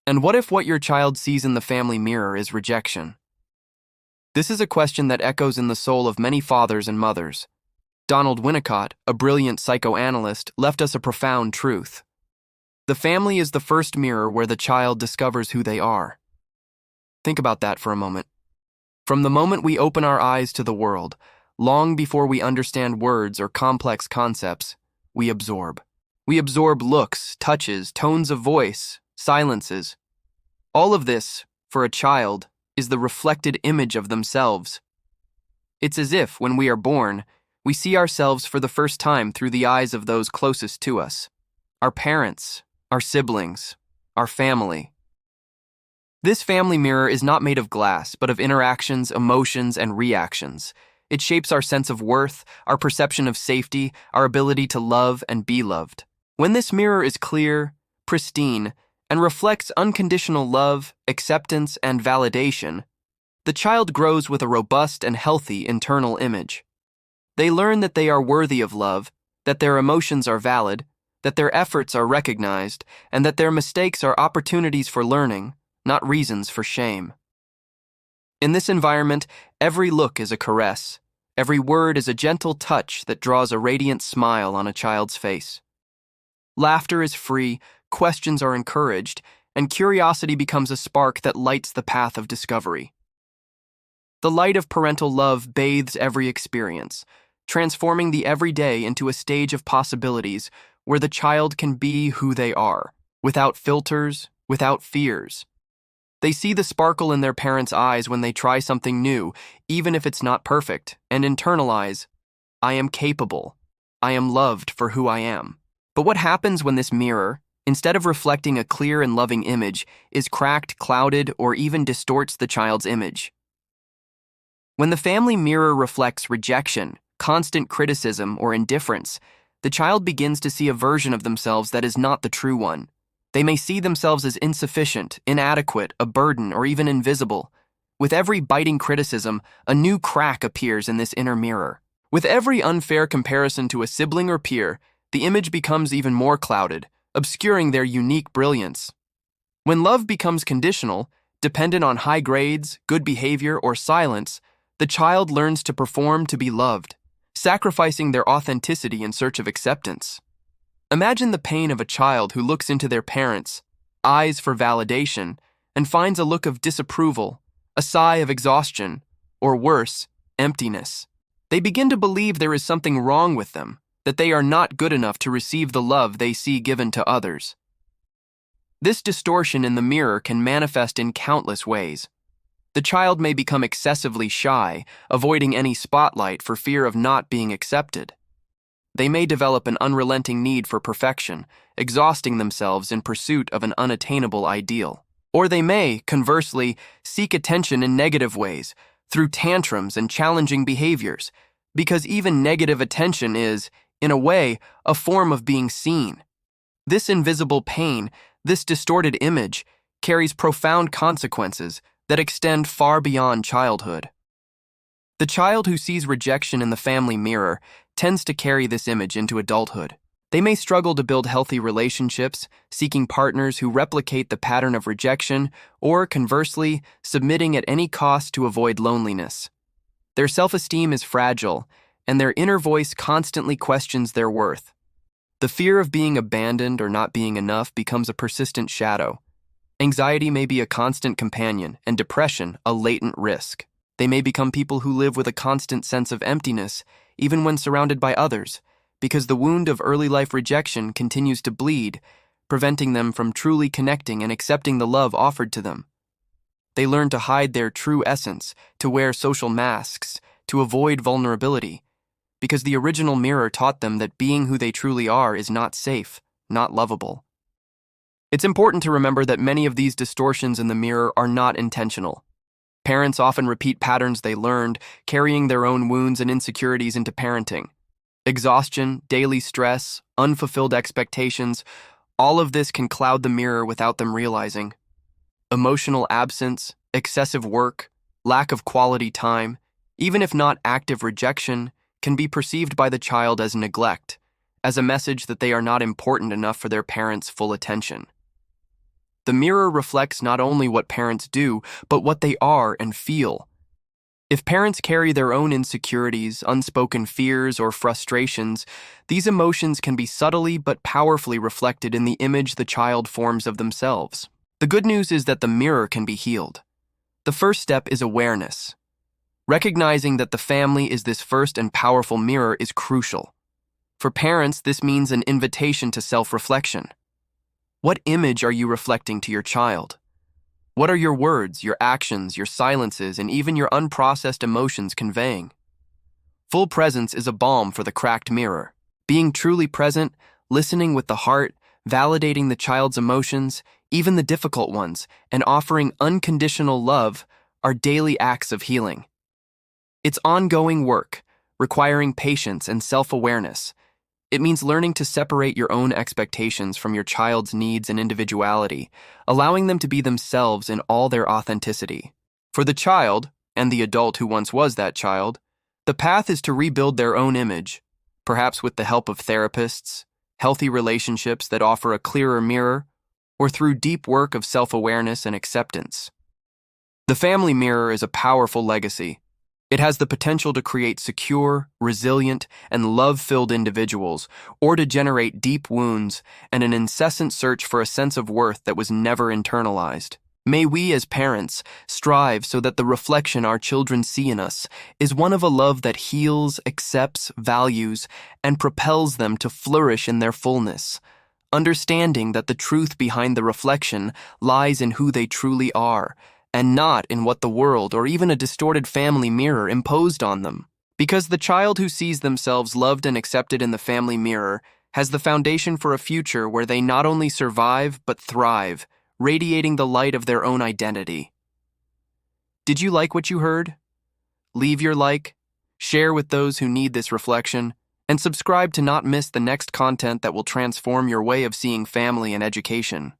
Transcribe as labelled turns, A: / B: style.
A: And what if what your child sees in the family mirror is rejection? This is a question that echoes in the soul of many fathers and mothers. Donald Winnicott, a brilliant psychoanalyst, left us a profound truth. The family is the first mirror where the child discovers who they are. Think about that for a moment. From the moment we open our eyes to the world, long before we understand words or complex concepts, we absorb. We absorb looks, touches, tones of voice, silences. All of this, for a child, is the reflected image of themselves. It's as if, when we are born, we see ourselves for the first time through the eyes of those closest to us. Our parents, our siblings, our family. This family mirror is not made of glass, but of interactions, emotions, and reactions. It shapes our sense of worth, our perception of safety, our ability to love and be loved. When this mirror is clear, pristine, and reflects unconditional love, acceptance, and validation, the child grows with a robust and healthy internal image. They learn that they are worthy of love, that their emotions are valid, that their efforts are recognized, and that their mistakes are opportunities for learning, not reasons for shame. In this environment, every look is a caress. Every word is a gentle touch that draws a radiant smile on a child's face. Laughter is free, questions are encouraged, and curiosity becomes a spark that lights the path of discovery. The light of parental love bathes every experience, transforming the everyday into a stage of possibilities where the child can be who they are, without filters, without fears. They see the sparkle in their parents' eyes when they try something new, even if it's not perfect, and internalize, I am capable. I am loved for who I am. But what happens when this mirror, instead of reflecting a clear and loving image, is cracked, clouded, or even distorts the child's image? When the family mirror reflects rejection, constant criticism, or indifference, the child begins to see a version of themselves that is not the true one. They may see themselves as insufficient, inadequate, a burden, or even invisible. With every biting criticism, a new crack appears in this inner mirror. With every unfair comparison to a sibling or peer, the image becomes even more clouded, obscuring their unique brilliance. When love becomes conditional, dependent on high grades, good behavior, or silence, the child learns to perform to be loved, sacrificing their authenticity in search of acceptance. Imagine the pain of a child who looks into their parents' eyes for validation and finds a look of disapproval, a sigh of exhaustion, or worse, emptiness. They begin to believe there is something wrong with them, that they are not good enough to receive the love they see given to others. This distortion in the mirror can manifest in countless ways. The child may become excessively shy, avoiding any spotlight for fear of not being accepted. They may develop an unrelenting need for perfection, exhausting themselves in pursuit of an unattainable ideal. Or they may, conversely, seek attention in negative ways, through tantrums and challenging behaviors, because even negative attention is, in a way, a form of being seen. This invisible pain, this distorted image, carries profound consequences that extend far beyond childhood. The child who sees rejection in the family mirror tends to carry this image into adulthood. They may struggle to build healthy relationships, seeking partners who replicate the pattern of rejection, or, conversely, submitting at any cost to avoid loneliness. Their self-esteem is fragile, and their inner voice constantly questions their worth. The fear of being abandoned or not being enough becomes a persistent shadow. Anxiety may be a constant companion, and depression a latent risk. They may become people who live with a constant sense of emptiness, even when surrounded by others, because the wound of early life rejection continues to bleed, preventing them from truly connecting and accepting the love offered to them. They learn to hide their true essence, to wear social masks, to avoid vulnerability, because the original mirror taught them that being who they truly are is not safe, not lovable. It's important to remember that many of these distortions in the mirror are not intentional. Parents often repeat patterns they learned, carrying their own wounds and insecurities into parenting. Exhaustion, daily stress, unfulfilled expectations, all of this can cloud the mirror without them realizing. Emotional absence, excessive work, lack of quality time, even if not active rejection, can be perceived by the child as neglect, as a message that they are not important enough for their parents' full attention. The mirror reflects not only what parents do, but what they are and feel. If parents carry their own insecurities, unspoken fears, or frustrations, these emotions can be subtly but powerfully reflected in the image the child forms of themselves. The good news is that the mirror can be healed. The first step is awareness. Recognizing that the family is this first and powerful mirror is crucial. For parents, this means an invitation to self-reflection. What image are you reflecting to your child? What are your words, your actions, your silences, and even your unprocessed emotions conveying? Full presence is a balm for the cracked mirror. Being truly present, listening with the heart, validating the child's emotions, even the difficult ones, and offering unconditional love are daily acts of healing. It's ongoing work, requiring patience and self-awareness. It means learning to separate your own expectations from your child's needs and individuality, allowing them to be themselves in all their authenticity. For the child, and the adult who once was that child, the path is to rebuild their own image, perhaps with the help of therapists, healthy relationships that offer a clearer mirror, or through deep work of self-awareness and acceptance. The family mirror is a powerful legacy. It has the potential to create secure, resilient, and love-filled individuals, or to generate deep wounds and an incessant search for a sense of worth that was never internalized. May we, as parents, strive so that the reflection our children see in us is one of a love that heals, accepts, values, and propels them to flourish in their fullness, understanding that the truth behind the reflection lies in who they truly are, and not in what the world or even a distorted family mirror imposed on them. Because the child who sees themselves loved and accepted in the family mirror has the foundation for a future where they not only survive but thrive, radiating the light of their own identity. Did you like what you heard? Leave your like, share with those who need this reflection, and subscribe to not miss the next content that will transform your way of seeing family and education.